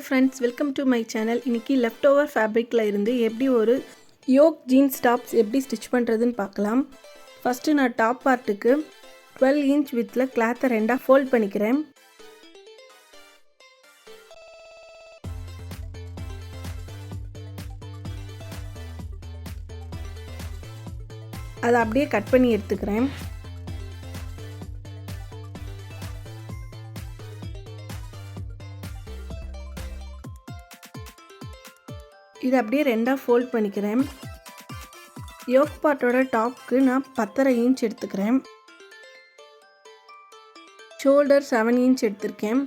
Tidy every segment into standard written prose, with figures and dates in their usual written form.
Hi friends, welcome to my channel. இன்றைக்கி left over ஃபேப்ரிக்கில் இருந்து எப்படி ஒரு யோக் ஜீன்ஸ் டாப்ஸ் எப்படி ஸ்டிச் பண்ணுறதுன்னு பார்க்கலாம். ஃபஸ்ட்டு நான் டாப் பார்ட்டுக்கு 12 இன்ச் வித்தில் கிளாத்தை ரெண்டாக ஃபோல்ட் பண்ணிக்கிறேன். அதை அப்படியே கட் பண்ணி எடுத்துக்கிறேன். இதை அப்படியே ரெண்டாக ஃபோல்ட் பண்ணிக்கிறேன். யோக் பார்ட்டோட டாப்க்கு நான் 10.5 இன்ச் எடுத்துக்கிறேன். ஷோல்டர் 7 இன்ச் எடுத்திருக்கேன்.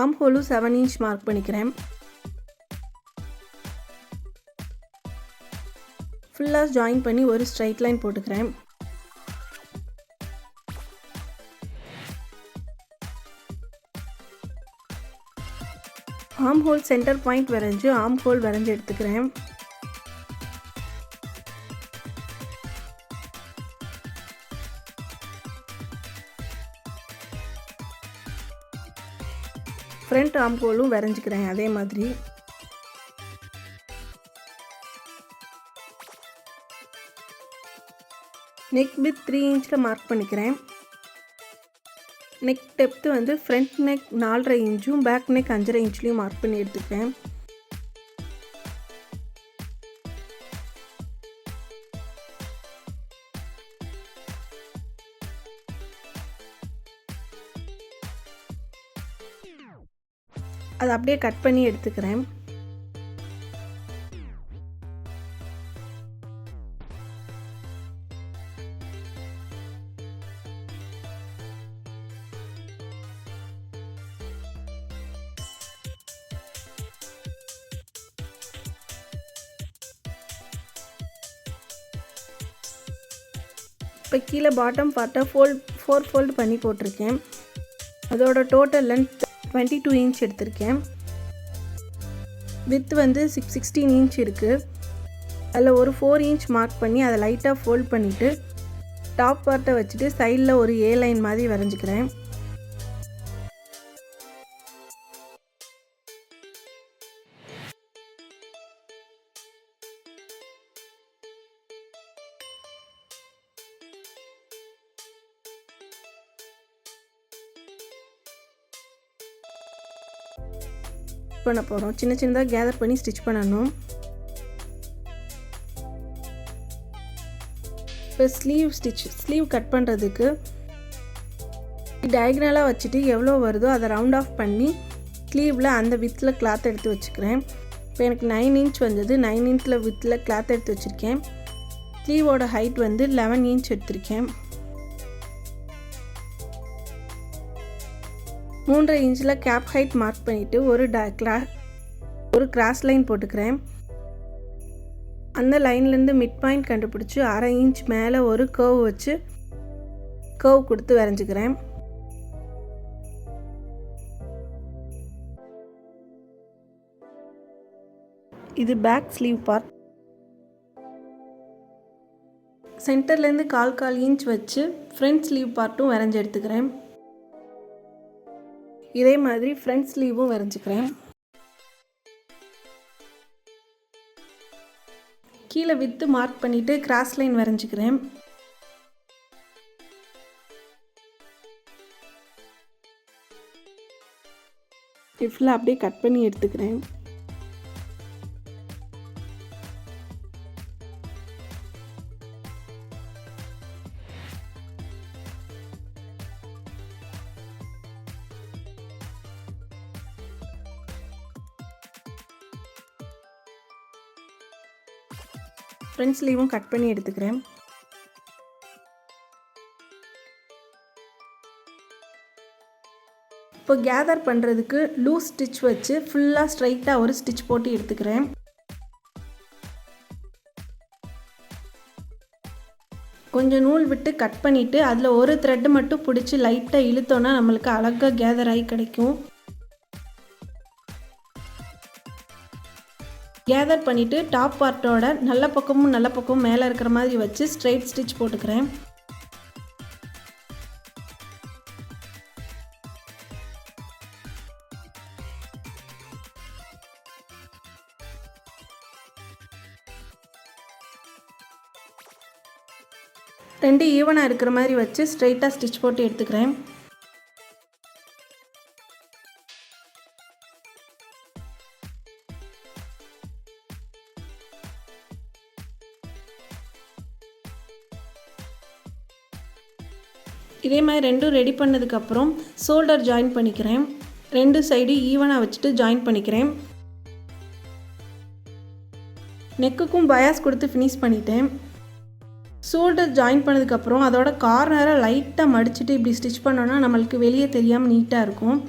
ஆர்ம் ஹோலும் 7 இன்ச் மார்க் பண்ணிக்கிறேன். ஃபுல்லாக ஜாயின் பண்ணி ஒரு ஸ்ட்ரைட் லைன் போட்டுக்கிறேன். ஆர்ம் ஹோல் சென்டர் பாயிண்ட் வரைஞ்சி ஆர்ம் ஹோல் வரைஞ்சி எடுத்துக்கிறேன். ஃப்ரண்ட் ஆர்ம் ஹோலும் வரைஞ்சிக்கிறேன் அதே மாதிரி. நெக் வித் 3 இன்ச்சில் மார்க் பண்ணிக்கிறேன். நெக் டெப்த்து வந்து ஃப்ரண்ட் நெக் 4.5 இன்ச்சும் பேக் நெக் 5.5 இன்ச்லேயும் மார்க் பண்ணி எடுத்துக்கிறேன். அதை அப்படியே கட் பண்ணி எடுத்துக்கிறேன். இப்போ கீழே பாட்டம் பார்ட்டை 4 ஃபோல்டு பண்ணி போட்டிருக்கேன். அதோட டோட்டல் லென்த் 22 இன்ச் எடுத்திருக்கேன். வித் வந்து 16 இன்ச் இருக்குது. அதில் ஒரு 4 இன்ச் மார்க் பண்ணி அதை லைட்டாக ஃபோல்ட் பண்ணிவிட்டு டாப் பார்ட்டை வச்சுட்டு சைடில் ஒரு ஏ லைன் மாதிரி வரைஞ்சிக்கிறேன். பண்ண போகிறோம். சின்ன சின்னதாக கேதர் பண்ணி ஸ்டிச் பண்ணணும். இப்போ ஸ்லீவ் கட் பண்ணுறதுக்கு டயக்னலாக வச்சுட்டு எவ்வளோ வருதோ அதை ரவுண்ட் ஆஃப் பண்ணி ஸ்லீவில் அந்த வித்தில் கிளாத் எடுத்து வச்சுக்கிறேன். இப்போ எனக்கு 9 இன்ச் வந்தது. 9 இன்ச்சில் வித்தில் கிளாத் எடுத்து வச்சுருக்கேன். ஸ்லீவோட ஹைட் வந்து 11 இன்ச் எடுத்திருக்கேன். 3.5 இன்ச்சில் கேப் ஹைட் மார்க் பண்ணிவிட்டு ஒரு கிராஸ் லைன் போட்டுக்கிறேன். அந்த லைன்லேருந்து மிட் பாயிண்ட் கண்டுபிடிச்சி 1/2 இன்ச் மேலே ஒரு கர்வ் வச்சு கர்வ் கொடுத்து வரைஞ்சிக்கிறேன். இது பேக் ஸ்லீவ் பார்ட். சென்டர்லேருந்து 1/4 இன்ச் வச்சு ஃப்ரண்ட் ஸ்லீவ் பார்ட்டும் வரைஞ்சி எடுத்துக்கிறேன். இதே மாதிரி ஃப்ரண்ட் ஸ்லீவும் வரைஞ்சிக்கிறேன். கீழே வித்து மார்க் பண்ணிவிட்டு கிராஸ் லைன் வரைஞ்சிக்கிறேன். ஃபுல்லாக அப்படியே கட் பண்ணி எடுத்துக்கிறேன். ஃப்ரண்ட் ஸ்லீவும் கட் பண்ணி எடுத்துக்கிறேன். இப்போ கேதர் பண்ணுறதுக்கு லூஸ் ஸ்டிச் வச்சு ஃபுல்லாக ஸ்ட்ரைட்டாக ஒரு ஸ்டிச் போட்டு எடுத்துக்கிறேன். கொஞ்சம் நூல் விட்டு கட் பண்ணிவிட்டு அதில் ஒரு த்ரெட்டு மட்டும் பிடிச்சி லைட்டாக இழுத்தோன்னா நம்மளுக்கு அழகாக கேதர் ஆகி கிடைக்கும். கேதர் பண்ணிவிட்டு டாப் பார்ட்டோட நல்ல பக்கமும் மேலே இருக்கிற மாதிரி வச்சு ஸ்ட்ரைட் ஸ்டிச் போட்டுக்கிறேன். 2 ஈவனாக இருக்கிற மாதிரி வச்சு ஸ்ட்ரைட்டாக ஸ்டிச் போட்டு எடுத்துக்கிறேன். இதே மாதிரி 2ம் ரெடி பண்ணதுக்கப்புறம் ஷோல்டர் ஜாயின் பண்ணிக்கிறேன். 2 சைடு ஈவனாக வச்சுட்டு ஜாயின் பண்ணிக்கிறேன். நெக்குக்கும் பயாஸ் கொடுத்து ஃபினிஷ் பண்ணிட்டேன். ஷோல்டர் ஜாயின் பண்ணதுக்கப்புறம் அதோட கார்னரை லைட்டாக மடிச்சுட்டு இப்படி ஸ்டிச் பண்ணோன்னா நம்மளுக்கு வெளியே தெரியாமல் நீட்டாக இருக்கும்.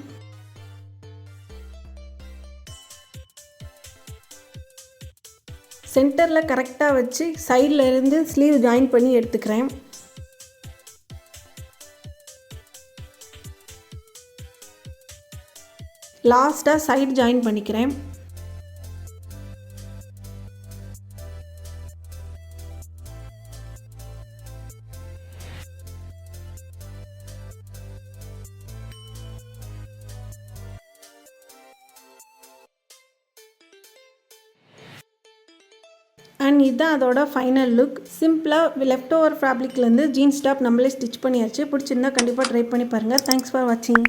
சென்டரில் கரெக்டாக வச்சு சைடில் இருந்து ஸ்லீவ் ஜாயின் பண்ணி எடுத்துக்கிறேன். லாஸ்ட்டாக சைடு ஜாயின் பண்ணிக்கிறேன். அண்ட் இதுதான் அதோட ஃபைனல் லுக். சிம்பிளாக லெஃப்ட் ஓவர் ஃபேப்ரிக்லேருந்து ஜீன்ஸ் டாப் நம்மளே ஸ்டிச் பண்ணியாச்சு. பிடிச்சிருந்தா கண்டிப்பாக ட்ரை பண்ணி பாருங்கள். தேங்க்ஸ் ஃபார் வாட்சிங்.